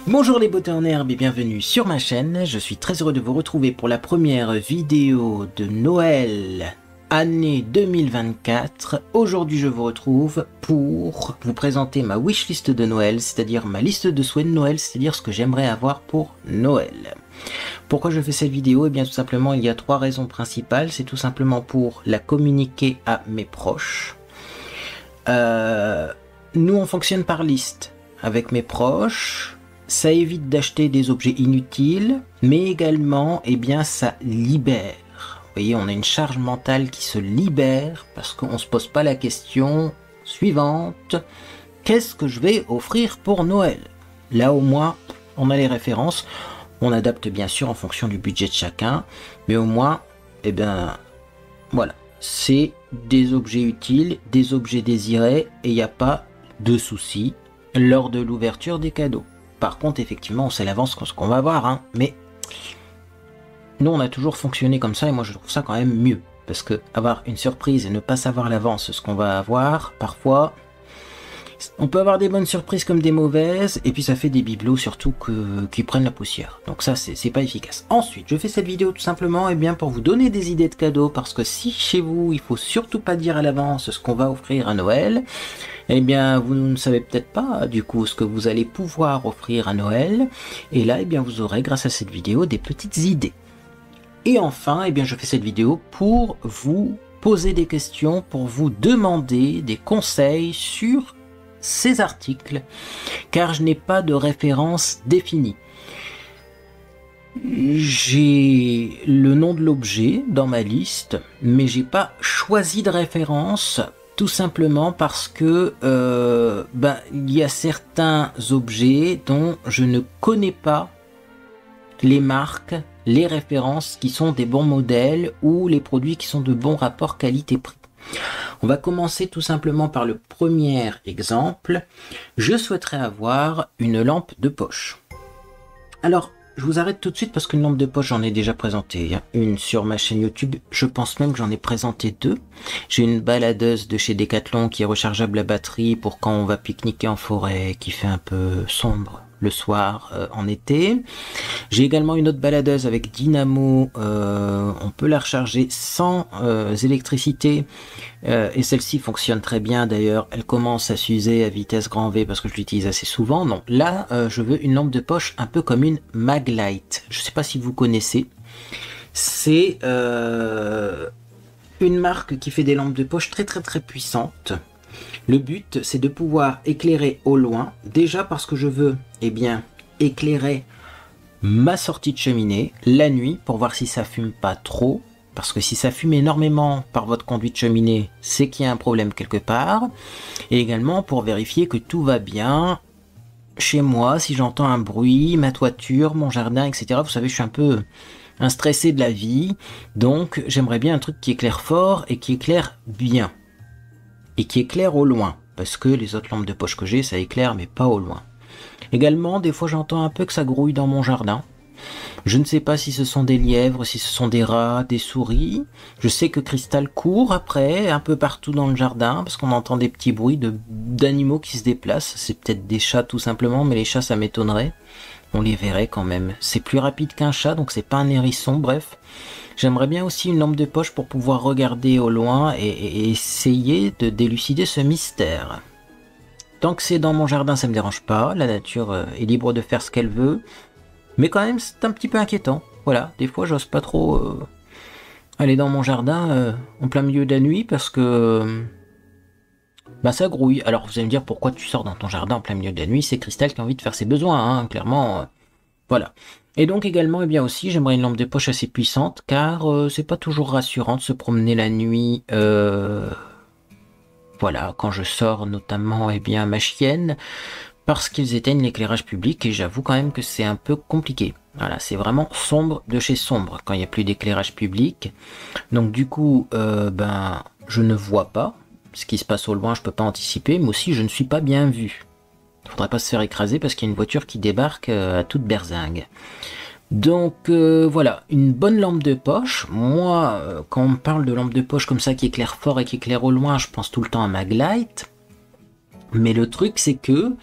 Bonjour les beautés en herbe et bienvenue sur ma chaîne. Je suis très heureux de vous retrouver pour la première vidéo de Noël année 2024. Aujourd'hui je vous retrouve pour vous présenter ma wishlist de Noël, c'est-à-dire ma liste de souhaits de Noël, c'est-à-dire ce que j'aimerais avoir pour Noël. Pourquoi je fais cette vidéo? Eh bien tout simplement il y a trois raisons principales. C'est tout simplement pour la communiquer à mes proches. Nous on fonctionne par liste avec mes proches. Ça évite d'acheter des objets inutiles, mais également, eh bien, ça libère. Vous voyez, on a une charge mentale qui se libère parce qu'on ne se pose pas la question suivante. Qu'est-ce que je vais offrir pour Noël? Là, au moins, on a les références. On adapte bien sûr en fonction du budget de chacun, mais au moins, eh bien, voilà. C'est des objets utiles, des objets désirés, et il n'y a pas de soucis lors de l'ouverture des cadeaux. Par contre, effectivement, on sait à l'avance ce qu'on va avoir, hein, mais nous, on a toujours fonctionné comme ça, et moi, je trouve ça quand même mieux. Parce que avoir une surprise et ne pas savoir à l'avance ce qu'on va avoir, parfois, on peut avoir des bonnes surprises comme des mauvaises, et puis ça fait des bibelots surtout qui prennent la poussière. Donc ça, c'est pas efficace. Ensuite, je fais cette vidéo tout simplement, eh bien, pour vous donner des idées de cadeaux, parce que si chez vous, il faut surtout pas dire à l'avance ce qu'on va offrir à Noël, eh bien, vous ne savez peut-être pas, du coup, ce que vous allez pouvoir offrir à Noël. Et là, eh bien, vous aurez, grâce à cette vidéo, des petites idées. Et enfin, eh bien, je fais cette vidéo pour vous poser des questions, pour vous demander des conseils sur ces articles, car je n'ai pas de référence définie. J'ai le nom de l'objet dans ma liste, mais j'ai pas choisi de référence. Tout simplement parce que il y a certains objets dont je ne connais pas les marques, les références qui sont des bons modèles ou les produits qui sont de bons rapports qualité-prix. On va commencer tout simplement par le premier exemple. Je souhaiterais avoir une lampe de poche. Alors, je vous arrête tout de suite parce qu'une lampe de poche, j'en ai déjà présenté une sur ma chaîne YouTube. Je pense même que j'en ai présenté deux. J'ai une baladeuse de chez Decathlon qui est rechargeable à batterie pour quand on va pique-niquer en forêt, qui fait un peu sombre le soir en été. J'ai également une autre baladeuse avec dynamo. On peut la recharger sans électricité. Et celle-ci fonctionne très bien d'ailleurs. Elle commence à s'user à vitesse grand V parce que je l'utilise assez souvent. Non, là, je veux une lampe de poche un peu comme une Maglite. Je ne sais pas si vous connaissez. C'est une marque qui fait des lampes de poche très puissantes. Le but, c'est de pouvoir éclairer au loin. Déjà parce que je veux, eh bien, éclairer ma sortie de cheminée la nuit pour voir si ça fume pas trop. Parce que si ça fume énormément par votre conduit de cheminée, c'est qu'il y a un problème quelque part. Et également pour vérifier que tout va bien chez moi, si j'entends un bruit, ma toiture, mon jardin, etc. Vous savez, je suis un peu un stressé de la vie. Donc, j'aimerais bien un truc qui éclaire fort et qui éclaire bien. Et qui éclaire au loin. Parce que les autres lampes de poche que j'ai, ça éclaire, mais pas au loin. Également, des fois, j'entends un peu que ça grouille dans mon jardin. Je ne sais pas si ce sont des lièvres, si ce sont des rats, des souris. Je sais que Cristal court après, un peu partout dans le jardin, parce qu'on entend des petits bruits d'animaux qui se déplacent. C'est peut-être des chats tout simplement, mais les chats ça m'étonnerait. On les verrait quand même. C'est plus rapide qu'un chat, donc c'est pas un hérisson, bref. J'aimerais bien aussi une lampe de poche pour pouvoir regarder au loin et essayer de délucider ce mystère. Tant que c'est dans mon jardin, ça me dérange pas. La nature est libre de faire ce qu'elle veut. Mais quand même, c'est un petit peu inquiétant. Voilà, des fois, j'ose pas trop aller dans mon jardin en plein milieu de la nuit parce que ça grouille. Alors, vous allez me dire pourquoi tu sors dans ton jardin en plein milieu de la nuit. C'est Cristal qui a envie de faire ses besoins, hein, clairement. Voilà. Et donc également, eh bien aussi, j'aimerais une lampe de poche assez puissante car c'est pas toujours rassurant de se promener la nuit. Voilà, quand je sors notamment, eh bien, ma chienne, parce qu'ils éteignent l'éclairage public et j'avoue quand même que c'est un peu compliqué. Voilà, c'est vraiment sombre de chez sombre quand il n'y a plus d'éclairage public. Donc du coup, je ne vois pas ce qui se passe au loin, je peux pas anticiper, mais aussi je ne suis pas bien vu. Il faudrait pas se faire écraser parce qu'il y a une voiture qui débarque à toute berzingue. Donc voilà, une bonne lampe de poche. Moi, quand on me parle de lampe de poche comme ça qui éclaire fort et qui éclaire au loin, je pense tout le temps à Maglite. Mais le truc, c'est que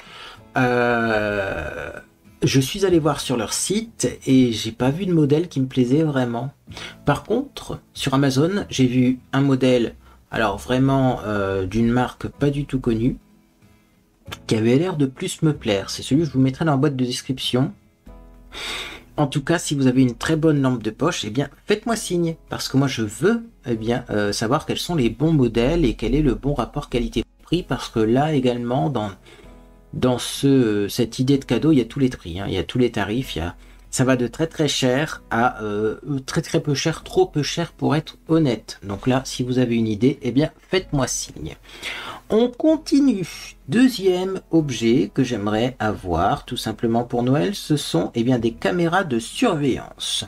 Je suis allé voir sur leur site et j'ai pas vu de modèle qui me plaisait vraiment. Par contre, sur Amazon, j'ai vu un modèle, alors vraiment d'une marque pas du tout connue, qui avait l'air de plus me plaire. C'est celui que je vous mettrai dans la boîte de description. En tout cas, si vous avez une très bonne lampe de poche, eh bien, faites-moi signe, parce que moi, je veux, eh bien, savoir quels sont les bons modèles et quel est le bon rapport qualité-prix, parce que là également, dans cette idée de cadeau, il y a tous les prix, hein, il y a tous les tarifs, ça va de très très cher à très très peu cher, trop peu cher pour être honnête. Donc là, si vous avez une idée, eh bien, faites-moi signe. On continue. Deuxième objet que j'aimerais avoir tout simplement pour Noël, ce sont eh bien, des caméras de surveillance.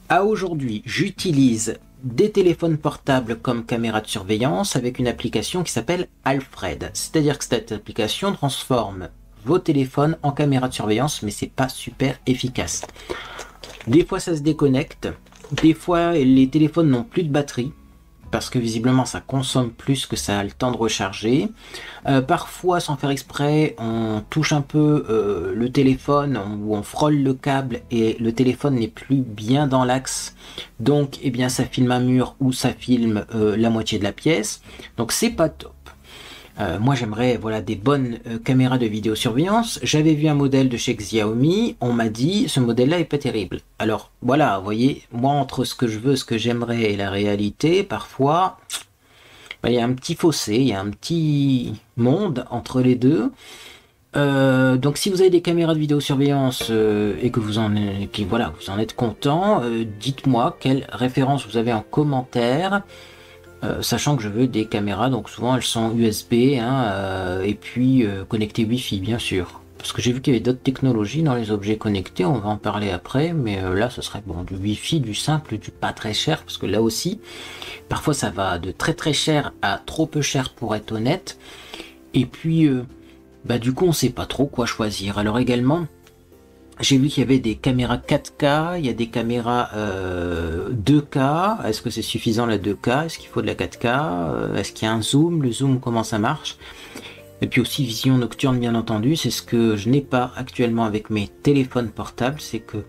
À aujourd'hui, j'utilise des téléphones portables comme caméra de surveillance avec une application qui s'appelle Alfred. C'est-à-dire que cette application transforme vos téléphones en caméra de surveillance, mais c'est pas super efficace. Des fois ça se déconnecte, des fois les téléphones n'ont plus de batterie, parce que visiblement ça consomme plus que ça a le temps de recharger. Parfois, sans faire exprès, on touche un peu le téléphone ou on frôle le câble et le téléphone n'est plus bien dans l'axe. Donc, eh bien, ça filme un mur ou ça filme la moitié de la pièce. Donc, c'est pas top. Moi j'aimerais voilà des bonnes caméras de vidéosurveillance. J'avais vu un modèle de chez Xiaomi, on m'a dit ce modèle là est pas terrible. Alors voilà, vous voyez, moi entre ce que je veux, ce que j'aimerais et la réalité, parfois il y a un petit fossé, il y a un petit monde entre les deux. Donc si vous avez des caméras de vidéosurveillance et que vous en êtes content, dites-moi quelle référence vous avez en commentaire. Sachant que je veux des caméras, donc souvent elles sont USB et puis connectées Wi-Fi bien sûr. Parce que j'ai vu qu'il y avait d'autres technologies dans les objets connectés, on va en parler après, mais là ce serait bon du Wi-Fi, du simple, du pas très cher, parce que là aussi, parfois ça va de très très cher à trop peu cher pour être honnête. Et puis, du coup on sait pas trop quoi choisir. Alors également, j'ai vu qu'il y avait des caméras 4K, il y a des caméras 2K. Est-ce que c'est suffisant la 2K? Est-ce qu'il faut de la 4K? Est-ce qu'il y a un zoom? Le zoom, comment ça marche? Et puis aussi vision nocturne, bien entendu. C'est ce que je n'ai pas actuellement avec mes téléphones portables. C'est que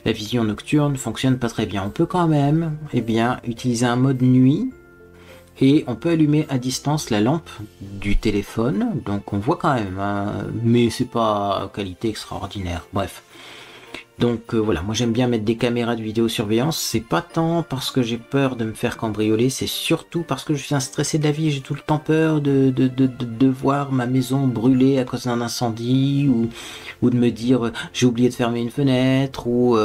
la vision nocturne ne fonctionne pas très bien. On peut quand même utiliser un mode nuit. Et on peut allumer à distance la lampe du téléphone. Donc on voit quand même. Mais c'est pas qualité extraordinaire. Bref. Donc voilà, moi j'aime bien mettre des caméras de vidéosurveillance, c'est pas tant parce que j'ai peur de me faire cambrioler, c'est surtout parce que je suis un stressé de la vie, j'ai tout le temps peur de voir ma maison brûler à cause d'un incendie, ou de me dire j'ai oublié de fermer une fenêtre, ou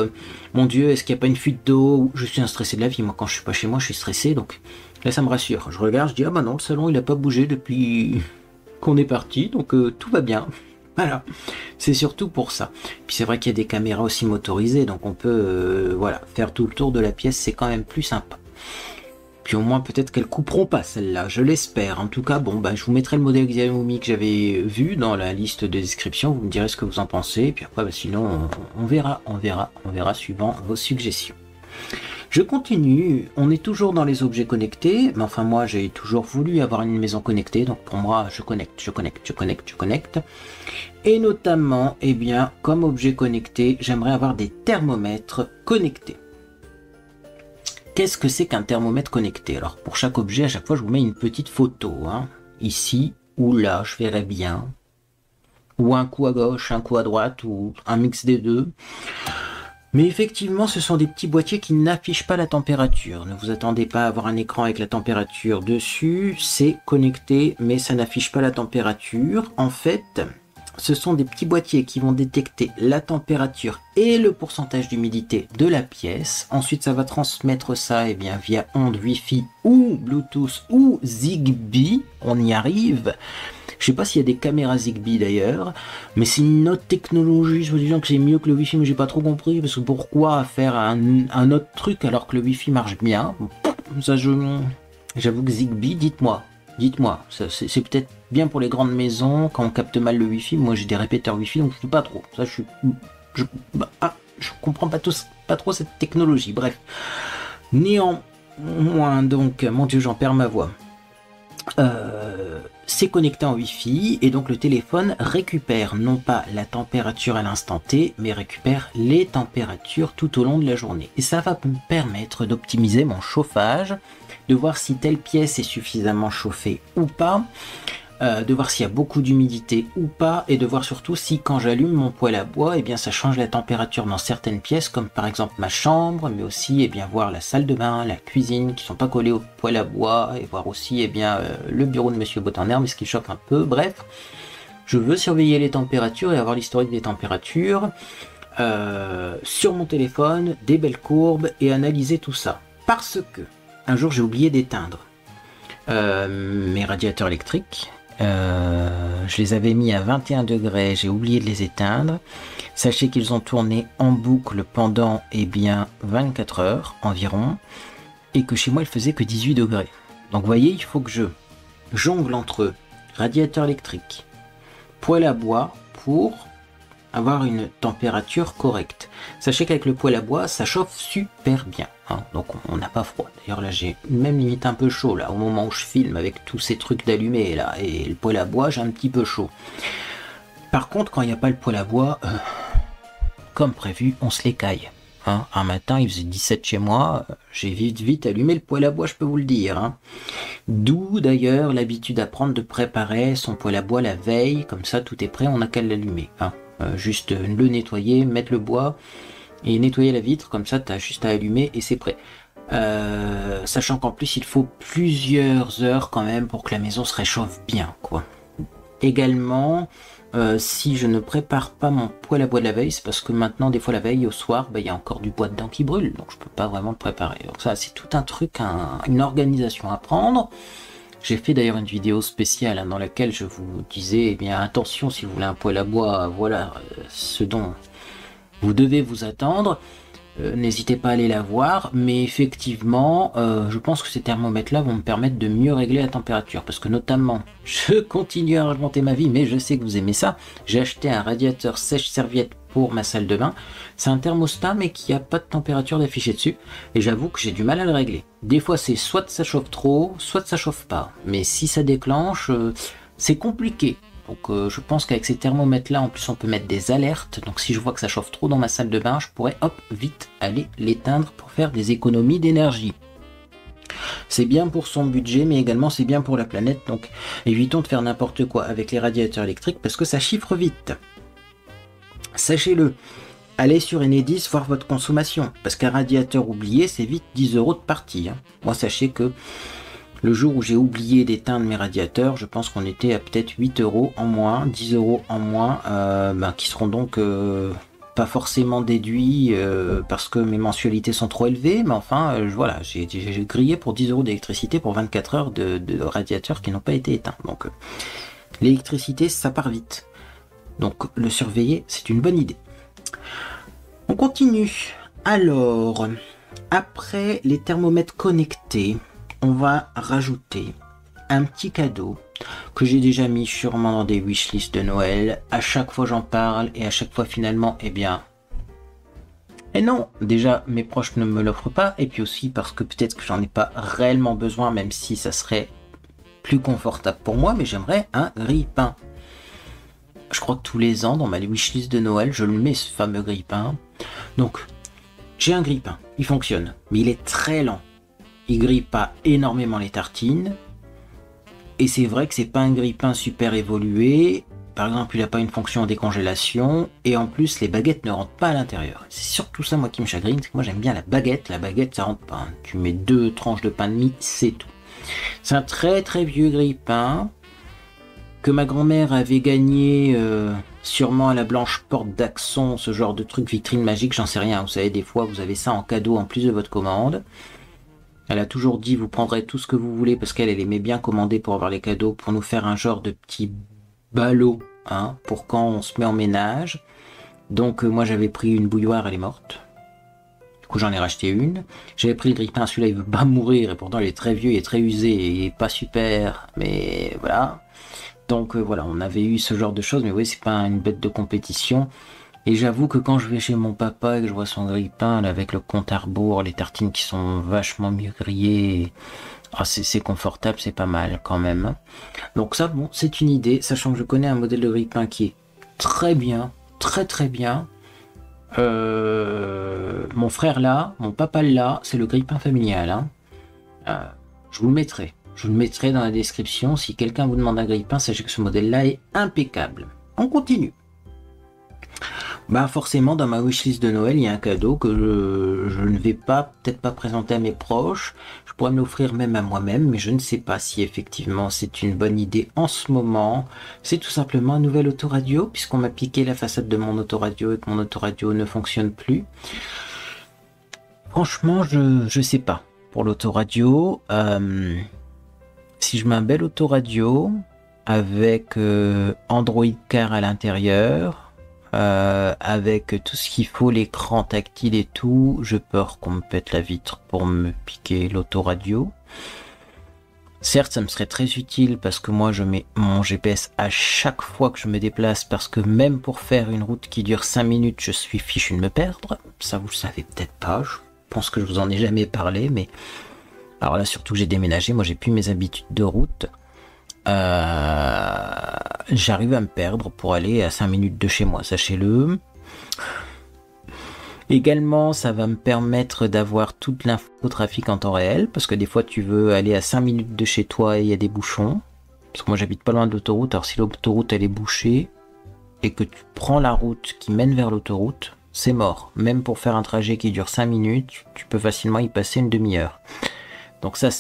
mon Dieu, est-ce qu'il n'y a pas une fuite d'eau? Je suis un stressé de la vie, moi quand je suis pas chez moi je suis stressé, donc là ça me rassure. Je regarde, je dis ah bah non, le salon il a pas bougé depuis qu'on est parti, donc tout va bien. Voilà, c'est surtout pour ça. Puis c'est vrai qu'il y a des caméras aussi motorisées, donc on peut faire tout le tour de la pièce, c'est quand même plus sympa. Puis au moins peut-être qu'elles couperont pas celle-là, je l'espère. En tout cas, je vous mettrai le modèle Xiaomi que j'avais vu dans la liste de description, vous me direz ce que vous en pensez, et puis après sinon on verra suivant vos suggestions. Je continue, on est toujours dans les objets connectés, mais enfin moi j'ai toujours voulu avoir une maison connectée, donc pour moi je connecte. Et notamment, comme objet connecté, j'aimerais avoir des thermomètres connectés. Qu'est-ce que c'est qu'un thermomètre connecté? Alors pour chaque objet, à chaque fois je vous mets une petite photo, ici ou là, je verrai bien, ou un coup à gauche, un coup à droite, ou un mix des deux. Mais effectivement, ce sont des petits boîtiers qui n'affichent pas la température. Ne vous attendez pas à avoir un écran avec la température dessus. C'est connecté, mais ça n'affiche pas la température. En fait, ce sont des petits boîtiers qui vont détecter la température et le pourcentage d'humidité de la pièce. Ensuite, ça va transmettre ça via onde Wi-Fi ou Bluetooth ou Zigbee. On y arrive. Je sais pas s'il y a des caméras Zigbee d'ailleurs, mais c'est une autre technologie, je vous disant que c'est mieux que le Wi-Fi, mais j'ai pas trop compris, parce que pourquoi faire un autre truc alors que le Wi-Fi marche bien? Ça, j'avoue que Zigbee, dites-moi, c'est peut-être bien pour les grandes maisons, quand on capte mal le Wi-Fi. Moi j'ai des répéteurs Wi-Fi, donc je sais pas trop, ça je comprends pas trop cette technologie, bref. Néanmoins, donc, mon Dieu, j'en perds ma voix. c'est connecté en Wi-Fi et donc le téléphone récupère non pas la température à l'instant T, mais récupère les températures tout au long de la journée. Et ça va me permettre d'optimiser mon chauffage, de voir si telle pièce est suffisamment chauffée ou pas, de voir s'il y a beaucoup d'humidité ou pas, et de voir surtout si quand j'allume mon poêle à bois, eh bien ça change la température dans certaines pièces, comme par exemple ma chambre, mais aussi eh bien voir la salle de bain, la cuisine, qui sont pas collées au poêle à bois, et voir aussi eh bien le bureau de Monsieur Botin-Herbe, est-ce qu'il chauffe un peu, bref. Je veux surveiller les températures et avoir l'historique des températures sur mon téléphone, des belles courbes, et analyser tout ça. Parce que un jour j'ai oublié d'éteindre mes radiateurs électriques. Je les avais mis à 21 degrés, j'ai oublié de les éteindre. Sachez qu'ils ont tourné en boucle pendant eh bien 24 heures environ, et que chez moi il faisait que 18 degrés. Donc vous voyez, il faut que je jongle entre radiateur électrique, poêle à bois pour avoir une température correcte. Sachez qu'avec le poêle à bois, ça chauffe super bien, hein, donc on n'a pas froid. D'ailleurs là j'ai même limite un peu chaud là au moment où je filme avec tous ces trucs d'allumés là, et le poêle à bois j'ai un petit peu chaud. Par contre quand il n'y a pas le poêle à bois, comme prévu, on se l'écaille. Hein. Un matin il faisait 17 chez moi, j'ai vite allumé le poêle à bois, je peux vous le dire. Hein. D'où d'ailleurs l'habitude à prendre de préparer son poêle à bois la veille, comme ça tout est prêt, on n'a qu'à l'allumer. Hein. Juste le nettoyer, mettre le bois et nettoyer la vitre, comme ça tu as juste à allumer et c'est prêt. Sachant qu'en plus il faut plusieurs heures quand même pour que la maison se réchauffe bien, quoi. Également, si je ne prépare pas mon poêle à bois de la veille, c'est parce que maintenant des fois la veille au soir, il y a encore du bois dedans qui brûle, donc je peux pas vraiment le préparer. Donc ça c'est tout un truc, une organisation à prendre. J'ai fait d'ailleurs une vidéo spéciale dans laquelle je vous disais, eh bien attention si vous voulez un poêle à bois, voilà ce dont vous devez vous attendre. N'hésitez pas à aller la voir, mais effectivement, je pense que ces thermomètres-là vont me permettre de mieux régler la température, parce que notamment, je continue à remonter ma vie, mais je sais que vous aimez ça. J'ai acheté un radiateur sèche-serviette pour ma salle de bain. C'est un thermostat, mais qui n'a pas de température d'afficher dessus, et j'avoue que j'ai du mal à le régler. Des fois, c'est soit ça chauffe trop, soit ça chauffe pas, mais si ça déclenche, c'est compliqué. Donc je pense qu'avec ces thermomètres là en plus on peut mettre des alertes, donc si je vois que ça chauffe trop dans ma salle de bain, je pourrais hop vite aller l'éteindre pour faire des économies d'énergie. C'est bien pour son budget, mais également c'est bien pour la planète, donc évitons de faire n'importe quoi avec les radiateurs électriques parce que ça chiffre vite. Sachez-le, allez sur Enedis voir votre consommation, parce qu'un radiateur oublié c'est vite 10 € de partie. Hein. Moi sachez que le jour où j'ai oublié d'éteindre mes radiateurs, je pense qu'on était à peut-être 8 € en moins, 10 € en moins, qui seront donc pas forcément déduits parce que mes mensualités sont trop élevées, mais enfin, voilà, j'ai grillé pour 10 € d'électricité pour 24 heures de radiateurs qui n'ont pas été éteints. Donc l'électricité, ça part vite. Donc le surveiller, c'est une bonne idée. On continue. Alors, après les thermomètres connectés, on va rajouter un petit cadeau que j'ai déjà mis sûrement dans des wishlists de Noël. À chaque fois j'en parle et à chaque fois finalement, eh bien... Et non, déjà mes proches ne me l'offrent pas, et puis aussi parce que peut-être que j'en ai pas réellement besoin, même si ça serait plus confortable pour moi, mais j'aimerais un grille-pain. Je crois que tous les ans dans ma wishlist de Noël, je le mets ce fameux grille-pain. Donc, j'ai un grille-pain, il fonctionne, mais il est très lent. Il grille pas énormément les tartines. Et c'est vrai que c'est pas un grille-pain super évolué. Par exemple, il n'a pas une fonction de décongélation. Et en plus, les baguettes ne rentrent pas à l'intérieur. C'est surtout ça, moi, qui me chagrine. C'est que moi, j'aime bien la baguette. La baguette, ça rentre pas. Tu mets 2 tranches de pain de mie, c'est tout. C'est un très très vieux grille-pain que ma grand-mère avait gagné sûrement à la Blanche Porte d'Axon. Ce genre de truc, vitrine magique, j'en sais rien. Vous savez, des fois, vous avez ça en cadeau en plus de votre commande. Elle a toujours dit vous prendrez tout ce que vous voulez parce qu'elle aimait bien commander pour avoir les cadeaux, pour nous faire un genre de petit ballot, hein, pour quand on se met en ménage. Donc moi j'avais pris une bouilloire, elle est morte. Du coup j'en ai racheté une. J'avais pris le grille-pain, celui-là il veut pas mourir et pourtant il est très vieux, il est très usé, il est pas super, mais voilà. Donc voilà, on avait eu ce genre de choses, mais oui c'est pas une bête de compétition. Et j'avoue que quand je vais chez mon papa et que je vois son grille-pain là, avec le compte à rebours, les tartines qui sont vachement mieux grillées, ah, c'est confortable, c'est pas mal quand même. Donc ça, bon, c'est une idée, sachant que je connais un modèle de grille-pain qui est très bien, très très bien. Mon frère là, mon papa là, c'est le grille-pain familial. Hein. Je vous le mettrai. Je vous le mettrai dans la description. Si quelqu'un vous demande un grille-pain, sachez que ce modèle-là est impeccable. On continue. Bah forcément, dans ma wishlist de Noël, il y a un cadeau que je ne vais peut-être pas présenter à mes proches. Je pourrais me l'offrir même à moi-même, mais je ne sais pas si effectivement c'est une bonne idée en ce moment. C'est tout simplement un nouvel autoradio, puisqu'on m'a piqué la façade de mon autoradio et que mon autoradio ne fonctionne plus. Franchement, je sais pas. Pour l'autoradio, si je mets un bel autoradio avec Android Car à l'intérieur, avec tout ce qu'il faut, l'écran tactile et tout, j'ai peur qu'on me pète la vitre pour me piquer l'autoradio. Certes, ça me serait très utile parce que moi je mets mon GPS à chaque fois que je me déplace, parce que même pour faire une route qui dure 5 minutes, je suis fichu de me perdre. Ça vous le savez peut-être pas, je pense que je vous en ai jamais parlé, mais alors là surtout que j'ai déménagé, moi j'ai plus mes habitudes de route. J'arrive à me perdre pour aller à 5 minutes de chez moi, sachez-le. Également, ça va me permettre d'avoir toute l'infotrafic en temps réel, parce que des fois tu veux aller à 5 minutes de chez toi et il y a des bouchons. Parce que moi j'habite pas loin de l'autoroute, alors si l'autoroute elle est bouchée et que tu prends la route qui mène vers l'autoroute, c'est mort. Même pour faire un trajet qui dure 5 minutes, tu peux facilement y passer une demi-heure. Donc ça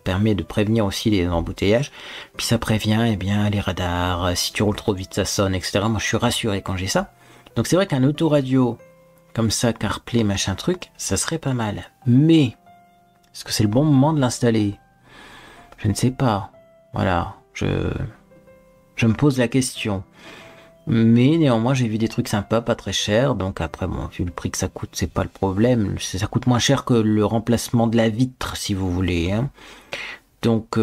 permet de prévenir aussi les embouteillages. Puis ça prévient eh bien, les radars, si tu roules trop vite ça sonne, etc. Moi je suis rassuré quand j'ai ça. Donc c'est vrai qu'un autoradio comme ça, CarPlay, machin truc, ça serait pas mal. Mais, est-ce que c'est le bon moment de l'installer? Je ne sais pas. Voilà, je me pose la question. Mais néanmoins, j'ai vu des trucs sympas, pas très chers. Donc après, bon, vu le prix que ça coûte, c'est pas le problème. Ça coûte moins cher que le remplacement de la vitre, si vous voulez. Hein. Donc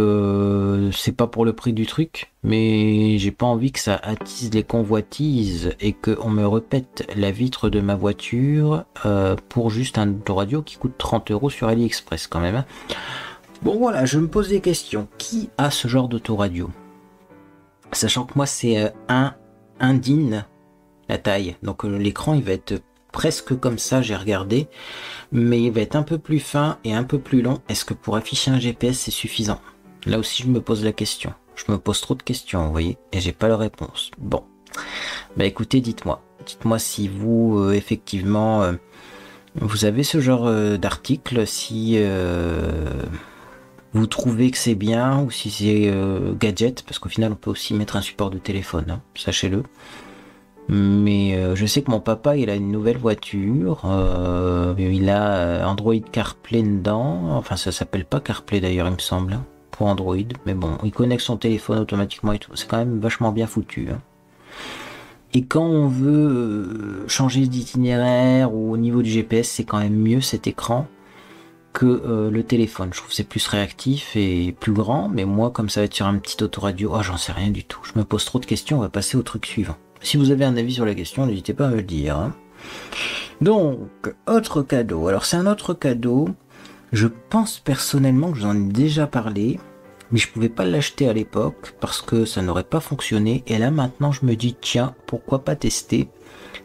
c'est pas pour le prix du truc, mais j'ai pas envie que ça attise les convoitises et qu'on me répète la vitre de ma voiture pour juste un autoradio qui coûte 30 € sur AliExpress quand même. Hein. Bon voilà, je me pose des questions. Qui a ce genre d'autoradio? Sachant que moi c'est un DIN la taille, donc l'écran il va être presque comme ça, j'ai regardé, mais il va être un peu plus fin et un peu plus long. Est-ce que pour afficher un GPS c'est suffisant? Là aussi je me pose la question. Je me pose trop de questions, vous voyez, et j'ai pas la réponse. Bon, bah écoutez, dites-moi si vous effectivement vous avez ce genre d'article, si vous trouvez que c'est bien ou si c'est gadget, parce qu'au final on peut aussi mettre un support de téléphone, hein, sachez-le. Mais je sais que mon papa il a une nouvelle voiture, il a Android CarPlay dedans, enfin ça s'appelle pas CarPlay d'ailleurs il me semble, hein, pour Android, mais bon, il connecte son téléphone automatiquement et tout, c'est quand même vachement bien foutu. Hein. Et quand on veut changer d'itinéraire ou au niveau du GPS, c'est quand même mieux cet écran que le téléphone. Je trouve que c'est plus réactif et plus grand, mais moi comme ça va être sur un petit autoradio, oh j'en sais rien du tout, je me pose trop de questions, on va passer au truc suivant. Si vous avez un avis sur la question, n'hésitez pas à me le dire. Hein. Donc, autre cadeau. Alors, c'est un autre cadeau. Je pense personnellement que j'en ai déjà parlé, mais je pouvais pas l'acheter à l'époque parce que ça n'aurait pas fonctionné. Et là, maintenant, je me dis, tiens, pourquoi pas tester?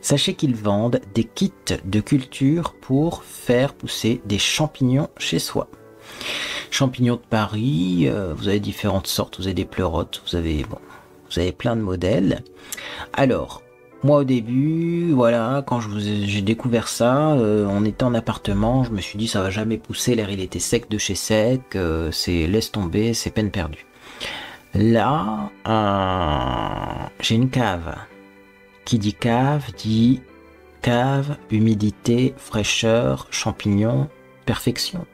Sachez qu'ils vendent des kits de culture pour faire pousser des champignons chez soi. Champignons de Paris, vous avez différentes sortes. Vous avez des pleurotes, vous avez plein de modèles. Alors, moi au début, voilà, quand j'ai découvert ça, on était en appartement, je me suis dit ça va jamais pousser, l'air il était sec de chez sec, c'est laisse tomber, c'est peine perdue. Là, j'ai une cave. Qui dit cave, humidité, fraîcheur, champignons, perfection.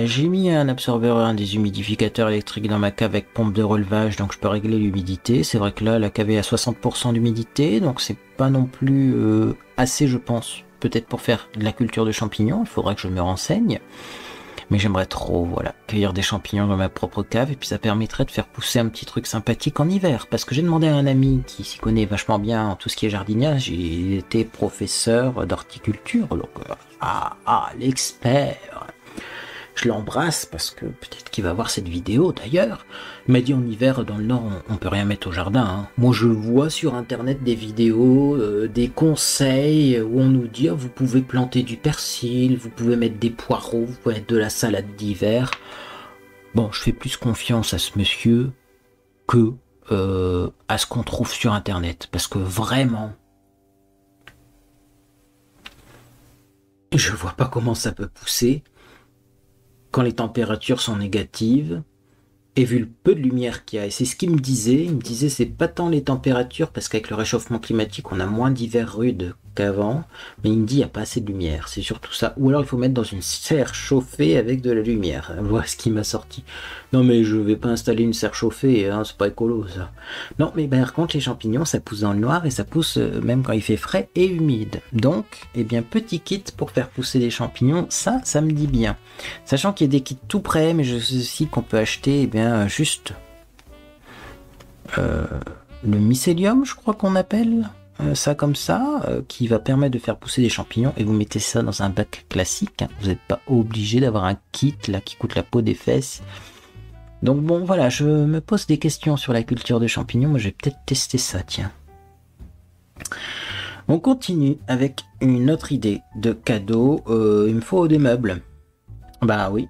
J'ai mis un absorbeur, un déshumidificateur électrique dans ma cave avec pompe de relevage, donc je peux régler l'humidité. C'est vrai que là, la cave est à 60% d'humidité, donc c'est pas non plus assez, je pense. Peut-être pour faire de la culture de champignons, il faudra que je me renseigne. Mais j'aimerais trop, voilà, cueillir des champignons dans ma propre cave, et puis ça permettrait de faire pousser un petit truc sympathique en hiver. Parce que j'ai demandé à un ami qui s'y connaît vachement bien en tout ce qui est jardinage, il était professeur d'horticulture, donc l'expert. Je l'embrasse parce que peut-être qu'il va voir cette vidéo d'ailleurs. Il m'a dit en hiver dans le nord on peut rien mettre au jardin. Hein. Moi je vois sur internet des vidéos, des conseils où on nous dit vous pouvez planter du persil, vous pouvez mettre des poireaux, vous pouvez mettre de la salade d'hiver. Bon, je fais plus confiance à ce monsieur que à ce qu'on trouve sur internet. Parce que vraiment, je vois pas comment ça peut pousser quand les températures sont négatives, et vu le peu de lumière qu'il y a, et c'est ce qu'il me disait, c'est pas tant les températures, parce qu'avec le réchauffement climatique, on a moins d'hiver rude qu'avant, mais il me dit il n'y a pas assez de lumière, c'est surtout ça. Ou alors il faut mettre dans une serre chauffée avec de la lumière. Voilà ce qui m'a sorti. Non mais je vais pas installer une serre chauffée, hein, c'est pas écolo ça. Non mais par contre les champignons ça pousse dans le noir et ça pousse même quand il fait frais et humide. Donc, eh bien petit kit pour faire pousser des champignons, ça me dit bien. Sachant qu'il y a des kits tout prêts, mais je sais aussi qu'on peut acheter juste le mycélium, je crois qu'on appelle ça comme ça, qui va permettre de faire pousser des champignons, et vous mettez ça dans un bac classique, hein. Vous n'êtes pas obligé d'avoir un kit là qui coûte la peau des fesses. Donc bon voilà, je me pose des questions sur la culture de champignons, moi je vais peut-être tester ça, tiens. On continue avec une autre idée de cadeau, il me faut des meubles. Bah oui.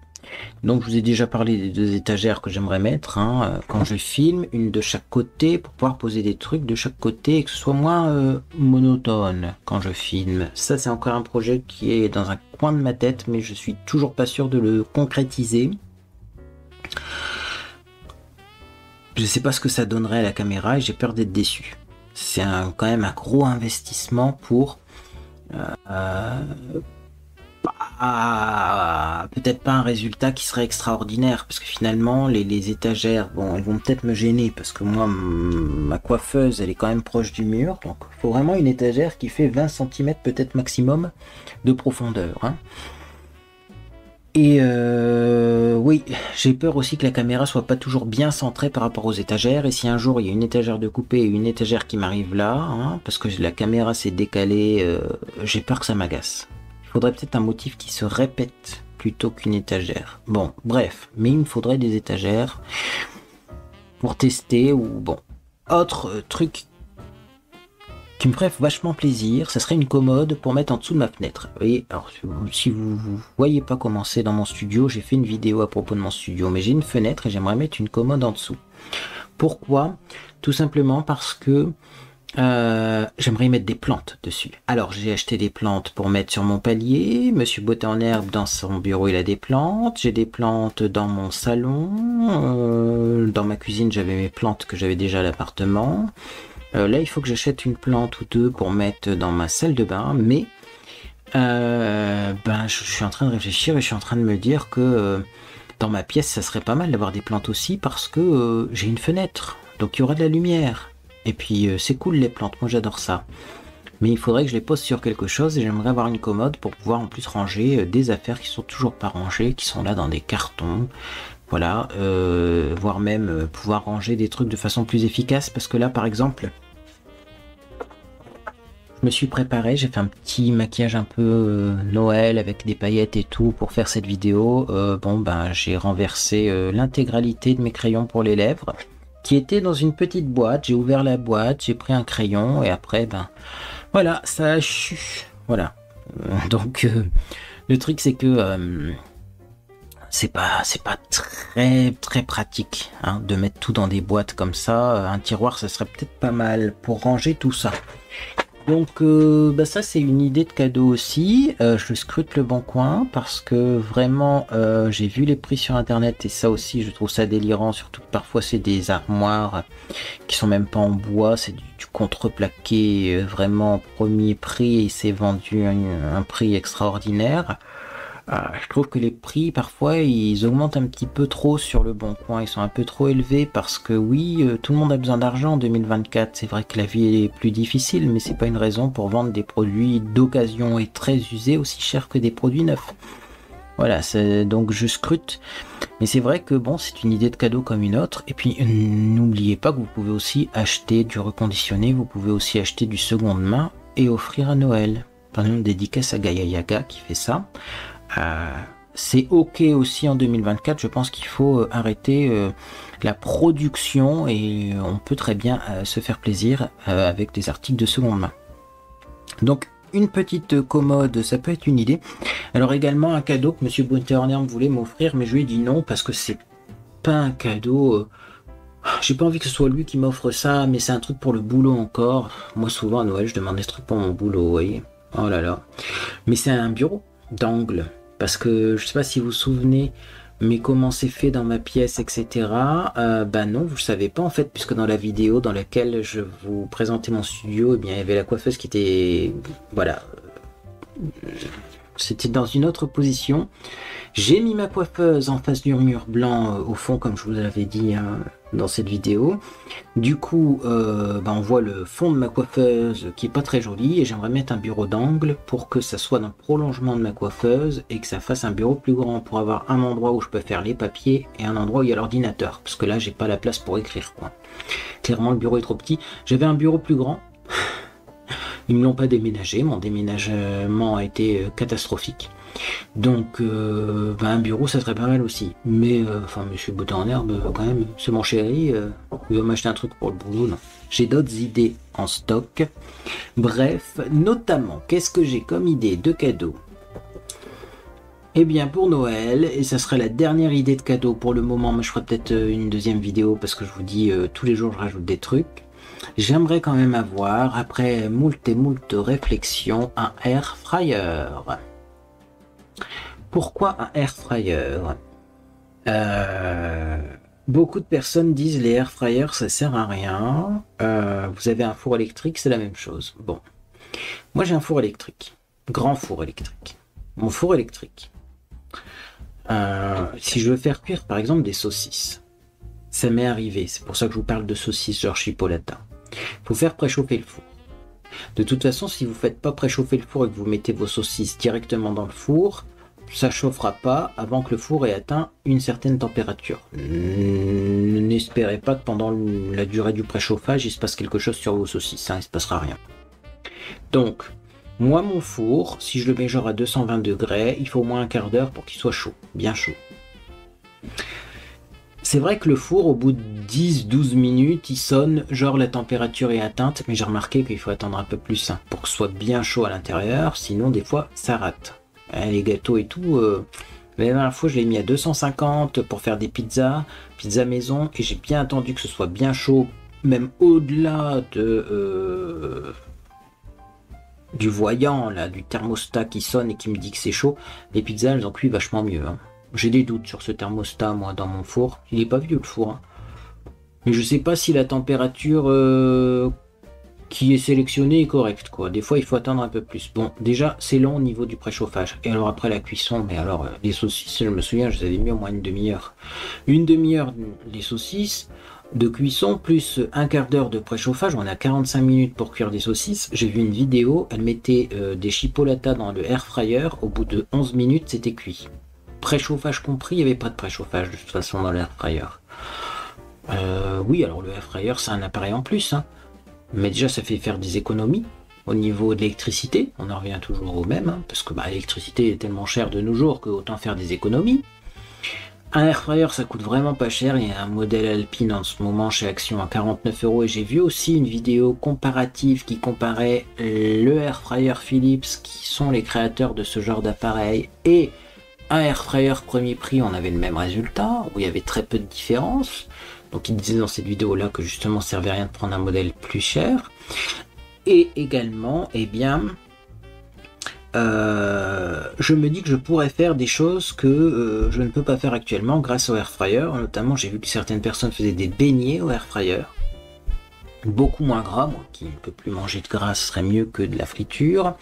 Donc je vous ai déjà parlé des 2 étagères que j'aimerais mettre quand je filme, une de chaque côté pour pouvoir poser des trucs de chaque côté et que ce soit moins monotone quand je filme. Ça c'est encore un projet qui est dans un coin de ma tête, mais je suis toujours pas sûr de le concrétiser. Je sais pas ce que ça donnerait à la caméra et j'ai peur d'être déçu. C'est quand même un gros investissement pour peut-être pas un résultat qui serait extraordinaire, parce que finalement les étagères, bon, elles vont peut-être me gêner parce que moi ma coiffeuse elle est quand même proche du mur, donc il faut vraiment une étagère qui fait 20 cm peut-être maximum de profondeur, hein. Et oui, j'ai peur aussi que la caméra soit pas toujours bien centrée par rapport aux étagères, et si un jour il y a une étagère de coupé et une étagère qui m'arrive là, hein, parce que la caméra s'est décalée, j'ai peur que ça m'agace. Il faudrait peut-être un motif qui se répète plutôt qu'une étagère. Bon, bref, mais il me faudrait des étagères pour tester, ou bon. Autre truc qui me ferait vachement plaisir, ça serait une commode pour mettre en dessous de ma fenêtre. Vous voyez, alors si vous voyez pas comment c'est dans mon studio, j'ai fait une vidéo à propos de mon studio, mais j'ai une fenêtre et j'aimerais mettre une commode en dessous. Pourquoi? Tout simplement parce que j'aimerais y mettre des plantes dessus. Alors j'ai acheté des plantes pour mettre sur mon palier, Monsieur Beauté en herbe dans son bureau il a des plantes, j'ai des plantes dans mon salon, dans ma cuisine j'avais mes plantes que j'avais déjà à l'appartement. Là il faut que j'achète une plante ou deux pour mettre dans ma salle de bain, mais je suis en train de réfléchir et je suis en train de me dire que dans ma pièce ça serait pas mal d'avoir des plantes aussi, parce que j'ai une fenêtre, donc il y aura de la lumière. Et puis c'est cool les plantes, moi j'adore ça. Mais il faudrait que je les pose sur quelque chose, et j'aimerais avoir une commode pour pouvoir en plus ranger des affaires qui sont toujours pas rangées, qui sont là dans des cartons. Voilà, voire même pouvoir ranger des trucs de façon plus efficace, parce que là par exemple, je me suis préparé, j'ai fait un petit maquillage un peu Noël avec des paillettes et tout pour faire cette vidéo. J'ai renversé l'intégralité de mes crayons pour les lèvres, qui était dans une petite boîte. J'ai ouvert la boîte, j'ai pris un crayon et après voilà, ça a chu. Voilà. Donc le truc c'est que c'est pas très très pratique de mettre tout dans des boîtes comme ça. Un tiroir ça serait peut-être pas mal pour ranger tout ça. Donc ça c'est une idée de cadeau aussi. Je scrute le Bon Coin parce que vraiment j'ai vu les prix sur internet, et ça aussi je trouve ça délirant, surtout que parfois c'est des armoires qui sont même pas en bois, c'est du contreplaqué vraiment premier prix, et c'est vendu à un prix extraordinaire. Je trouve que les prix parfois ils augmentent un petit peu trop sur le Bon Coin, ils sont un peu trop élevés, parce que oui, tout le monde a besoin d'argent en 2024, c'est vrai que la vie est plus difficile, mais c'est pas une raison pour vendre des produits d'occasion et très usés aussi cher que des produits neufs. Voilà, donc je scrute. Mais c'est vrai que bon, c'est une idée de cadeau comme une autre. Et puis n'oubliez pas que vous pouvez aussi acheter du reconditionné, vous pouvez aussi acheter du seconde main et offrir à Noël. Par exemple, dédicace à Gaia Yaga qui fait ça. C'est ok aussi en 2024, je pense qu'il faut arrêter la production et on peut très bien se faire plaisir avec des articles de seconde main. Donc une petite commode, ça peut être une idée. Alors également un cadeau que Monsieur Bunterner voulait m'offrir, mais je lui ai dit non parce que c'est pas un cadeau. J'ai pas envie que ce soit lui qui m'offre ça, mais c'est un truc pour le boulot encore. Moi souvent à Noël je demande des trucs pour mon boulot, vous voyez. Oh là là. Mais c'est un bureau d'angle. Parce que je sais pas si vous vous souvenez, mais comment c'est fait dans ma pièce, etc. Ben non, vous ne savez pas en fait, puisque dans la vidéo dans laquelle je vous présentais mon studio, eh bien, il y avait la coiffeuse qui était... Voilà. C'était dans une autre position. J'ai mis ma coiffeuse en face du mur blanc au fond, comme je vous l'avais dit dans cette vidéo. Du coup, on voit le fond de ma coiffeuse qui est pas très joli et j'aimerais mettre un bureau d'angle pour que ça soit dans le prolongement de ma coiffeuse et que ça fasse un bureau plus grand pour avoir un endroit où je peux faire les papiers et un endroit où il y a l'ordinateur parce que là j'ai pas la place pour écrire quoi. Clairement le bureau est trop petit. J'avais un bureau plus grand. Ils me l'ont pas déménagé, mon déménagement a été catastrophique. Donc un bureau ça serait pas mal aussi. Mais enfin monsieur Bouton en herbe quand même, c'est mon chéri, il va m'acheter un truc pour le boulot, non. J'ai d'autres idées en stock. Bref, notamment, qu'est-ce que j'ai comme idée de cadeau? Eh bien pour Noël, et ça serait la dernière idée de cadeau pour le moment, mais je ferai peut-être une deuxième vidéo parce que je vous dis tous les jours je rajoute des trucs. J'aimerais quand même avoir, après moult et moult réflexions, un air fryer. Pourquoi un air fryer? Beaucoup de personnes disent les air fryers ça sert à rien. Vous avez un four électrique, c'est la même chose. Bon, moi j'ai un four électrique, grand four électrique. Mon four électrique, si je veux faire cuire par exemple des saucisses, ça m'est arrivé, c'est pour ça que je vous parle de saucisses genre chipolata. Il faut faire préchauffer le four. De toute façon, si vous ne faites pas préchauffer le four et que vous mettez vos saucisses directement dans le four, ça ne chauffera pas avant que le four ait atteint une certaine température. N'espérez pas que pendant la durée du préchauffage, il se passe quelque chose sur vos saucisses, hein, il ne se passera rien. Donc, moi mon four, si je le mets genre à 220 degrés, il faut au moins un quart d'heure pour qu'il soit chaud, bien chaud. C'est vrai que le four, au bout de 10-12 minutes, il sonne, genre la température est atteinte, mais j'ai remarqué qu'il faut attendre un peu plus hein, pour que ce soit bien chaud à l'intérieur, sinon des fois ça rate. Hein, les gâteaux et tout, la dernière fois je l'ai mis à 250 pour faire des pizzas maison, et j'ai bien attendu que ce soit bien chaud, même au-delà de... du voyant, là, du thermostat qui sonne et qui me dit que c'est chaud. Les pizzas, elles ont cuit vachement mieux. Hein. J'ai des doutes sur ce thermostat, moi, dans mon four. Il n'est pas vieux, le four. Hein. Mais je sais pas si la température qui est sélectionnée est correcte, quoi. Des fois, il faut attendre un peu plus. Bon, déjà, c'est long au niveau du préchauffage. Et alors, après la cuisson, mais alors, les saucisses, je me souviens, je les avais mis au moins une demi-heure. Une demi-heure, les saucisses de cuisson, plus un quart d'heure de préchauffage. On a 45 minutes pour cuire des saucisses. J'ai vu une vidéo, elle mettait des chipolatas dans le air fryer. Au bout de 11 minutes, c'était cuit. Préchauffage compris, il n'y avait pas de préchauffage de toute façon dans l'air fryer. Oui, alors le air fryer c'est un appareil en plus, hein. Mais déjà ça fait faire des économies au niveau de l'électricité. On en revient toujours au même, hein, parce que l'électricité est tellement chère de nos jours que autant faire des économies. Un air fryer ça coûte vraiment pas cher. Il y a un modèle Alpine en ce moment chez Action à 49 €, et j'ai vu aussi une vidéo comparative qui comparait le air fryer Philips, qui sont les créateurs de ce genre d'appareil, et un air fryer premier prix. On avait le même résultat, où il y avait très peu de différence. Donc il disait dans cette vidéo là que justement ça servait à rien de prendre un modèle plus cher. Et également, eh bien, je me dis que je pourrais faire des choses que je ne peux pas faire actuellement grâce au air fryer. Notamment, j'ai vu que certaines personnes faisaient des beignets au air fryer. Beaucoup moins gras, moi qui ne peux plus manger de gras, ce serait mieux que de la friture.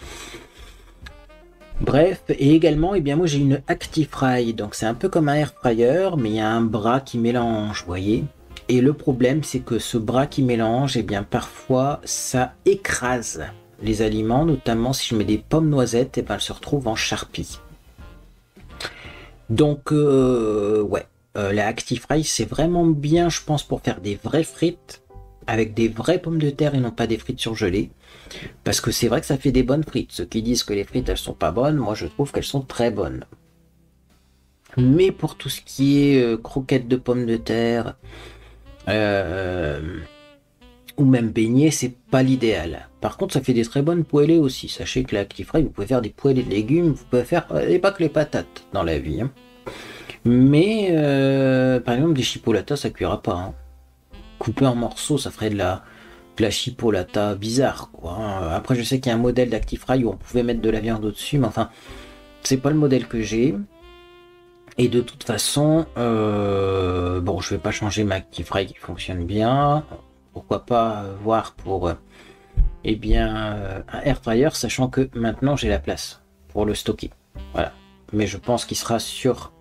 Bref, et également, eh bien, moi j'ai une ActiFry, donc c'est un peu comme un air fryer, mais il y a un bras qui mélange, vous voyez. Et le problème, c'est que ce bras qui mélange, eh bien, parfois, ça écrase les aliments, notamment si je mets des pommes noisettes, eh ben, elles se retrouvent en charpie. Donc, ouais, la ActiFry, c'est vraiment bien, je pense, pour faire des vraies frites, avec des vraies pommes de terre et non pas des frites surgelées. Parce que c'est vrai que ça fait des bonnes frites. Ceux qui disent que les frites, elles sont pas bonnes, moi je trouve qu'elles sont très bonnes. Mais pour tout ce qui est croquettes de pommes de terre, ou même beignets, c'est pas l'idéal. Par contre, ça fait des très bonnes poêlées aussi. Sachez que la ActiFry, vous pouvez faire des poêlées de légumes, vous pouvez faire, et pas que les patates dans la vie, hein. Mais par exemple des chipolatas ça cuira pas, hein. Coupé en morceaux ça ferait de la chipolata bizarre quoi, hein. Après je sais qu'il y a un modèle d'ActiFry où on pouvait mettre de la viande au dessus, mais enfin c'est pas le modèle que j'ai. Et de toute façon bon, je vais pas changer ma ActiFry qui fonctionne bien. Pourquoi pas voir pour eh bien un air fryer, sachant que maintenant j'ai la place pour le stocker, voilà. Mais je pense qu'il sera sur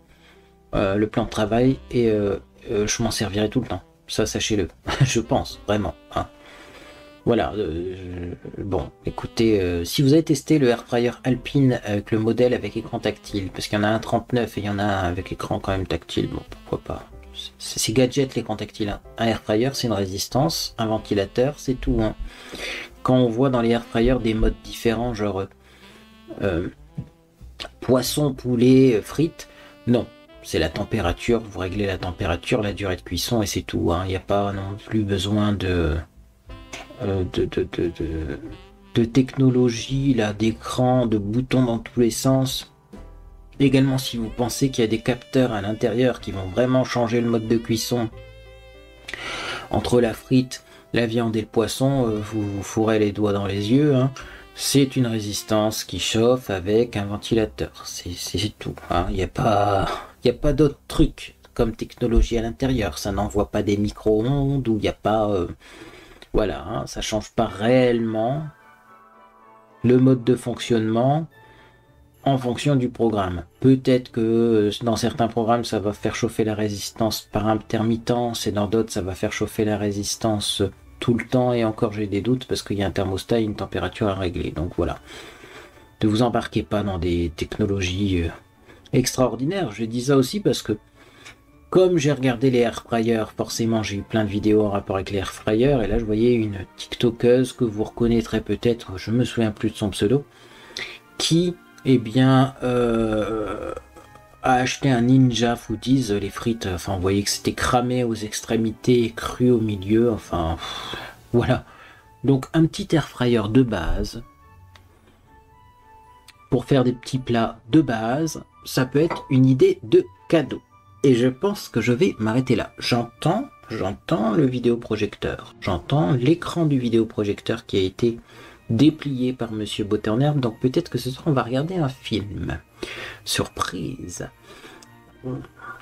le plan de travail et je m'en servirai tout le temps, ça sachez-le. Je pense vraiment, hein. Voilà, bon écoutez, si vous avez testé le air fryer Alpine avec le modèle avec écran tactile, parce qu'il y en a un 39 et il y en a un avec écran quand même tactile, bon pourquoi pas, c'est gadget l'écran tactile, hein. Un air fryer c'est une résistance, un ventilateur c'est tout, hein. Quand on voit dans les air fryers des modes différents genre poisson, poulet, frites, non, c'est la température, vous réglez la température, la durée de cuisson et c'est tout, hein. Il n'y a pas non plus besoin de technologie, là, d'écran, de boutons dans tous les sens. Également, si vous pensez qu'il y a des capteurs à l'intérieur qui vont vraiment changer le mode de cuisson entre la frite, la viande et le poisson, vous vous fourrez les doigts dans les yeux, hein. C'est une résistance qui chauffe avec un ventilateur, c'est tout, hein. Il n'y a pas d'autres trucs comme technologie à l'intérieur, ça n'envoie pas des micro-ondes, ou il n'y a pas voilà, hein, ça change pas réellement le mode de fonctionnement en fonction du programme. Peut-être que dans certains programmes ça va faire chauffer la résistance par intermittence et dans d'autres ça va faire chauffer la résistance tout le temps, et encore j'ai des doutes parce qu'il y a un thermostat et une température à régler. Donc voilà, ne vous embarquez pas dans des technologies extraordinaires. Je dis ça aussi parce que comme j'ai regardé les air fryers, forcément j'ai eu plein de vidéos en rapport avec les air fryers, et là je voyais une tiktokeuse que vous reconnaîtrez peut-être, je me souviens plus de son pseudo, qui eh bien a acheté un Ninja Foodies, les frites, enfin vous voyez que c'était cramé aux extrémités et cru au milieu, enfin voilà. Donc un petit air fryer de base pour faire des petits plats de base, ça peut être une idée de cadeau. Et je pense que je vais m'arrêter là. J'entends le vidéoprojecteur, j'entends l'écran du vidéoprojecteur qui a été déplié par Monsieur Botternherb, donc peut-être que ce soir on va regarder un film. Surprise.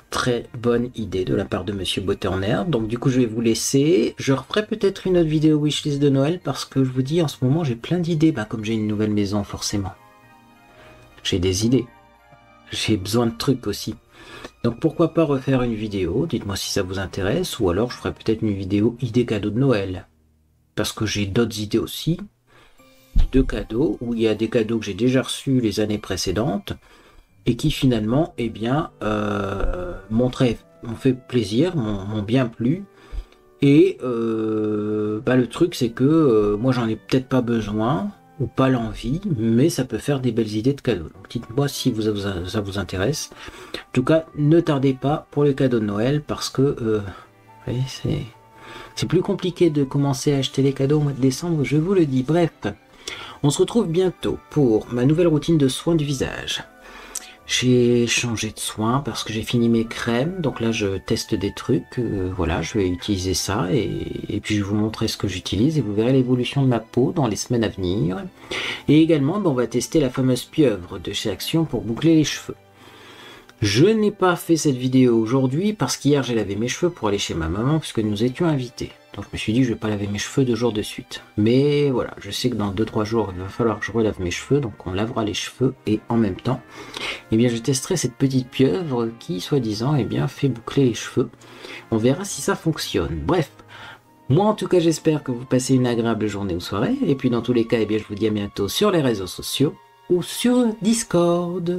Très bonne idée de la part de Monsieur Botternherb. Donc du coup je vais vous laisser. Je referai peut-être une autre vidéo wishlist de Noël parce que je vous dis en ce moment j'ai plein d'idées. Bah, comme j'ai une nouvelle maison forcément. J'ai des idées. J'ai besoin de trucs aussi. Donc pourquoi pas refaire une vidéo, dites-moi si ça vous intéresse, ou alors je ferai peut-être une vidéo idées cadeaux de Noël. Parce que j'ai d'autres idées aussi, de cadeaux, où il y a des cadeaux que j'ai déjà reçus les années précédentes, et qui finalement, eh bien, m'ont fait plaisir, m'ont bien plu. Et bah, le truc c'est que moi j'en ai peut-être pas besoin, ou pas l'envie, mais ça peut faire des belles idées de cadeaux. Donc dites-moi si ça vous intéresse. En tout cas, ne tardez pas pour les cadeaux de Noël, parce que c'est plus compliqué de commencer à acheter les cadeaux au mois de décembre, je vous le dis. Bref, on se retrouve bientôt pour ma nouvelle routine de soins du visage. J'ai changé de soin parce que j'ai fini mes crèmes, donc là je teste des trucs, voilà, je vais utiliser ça et puis je vais vous montrer ce que j'utilise et vous verrez l'évolution de ma peau dans les semaines à venir. Et également, on va tester la fameuse pieuvre de chez Action pour boucler les cheveux. Je n'ai pas fait cette vidéo aujourd'hui parce qu'hier j'ai lavé mes cheveux pour aller chez ma maman puisque nous étions invités. Donc je me suis dit je vais pas laver mes cheveux 2 jours de suite. Mais voilà, je sais que dans 2-3 jours il va falloir que je relave mes cheveux, donc on lavera les cheveux et en même temps, eh bien je testerai cette petite pieuvre qui soi-disant eh bien fait boucler les cheveux. On verra si ça fonctionne. Bref, moi en tout cas j'espère que vous passez une agréable journée ou soirée, et puis dans tous les cas eh bien je vous dis à bientôt sur les réseaux sociaux ou sur Discord.